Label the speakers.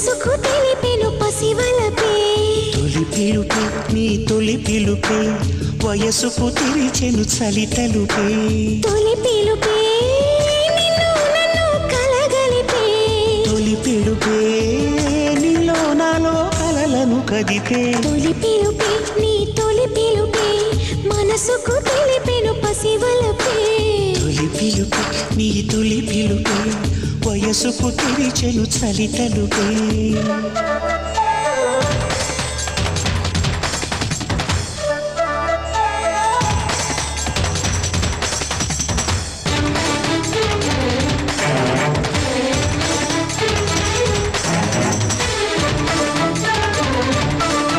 Speaker 1: మనసుకు తెలిపెను పసివలపే
Speaker 2: తొలి పిలుపే నీ తొలి పిలుపే వయసుకు తెరిచెను చలి తలుపే
Speaker 1: తొలి పిలుపే నిన్ను నన్ను కలగలిపే
Speaker 2: తొలి పిలుపే నీలో నాలో కలలను కదిపే
Speaker 1: తొలి పిలుపే నీ తొలి పిలుపే మనసుకు తెలిపెను పసివలపే
Speaker 2: తొలి పిలుపే నీ తొలి పిలుపే వయసుకు తెరిచెను చలి తలుపే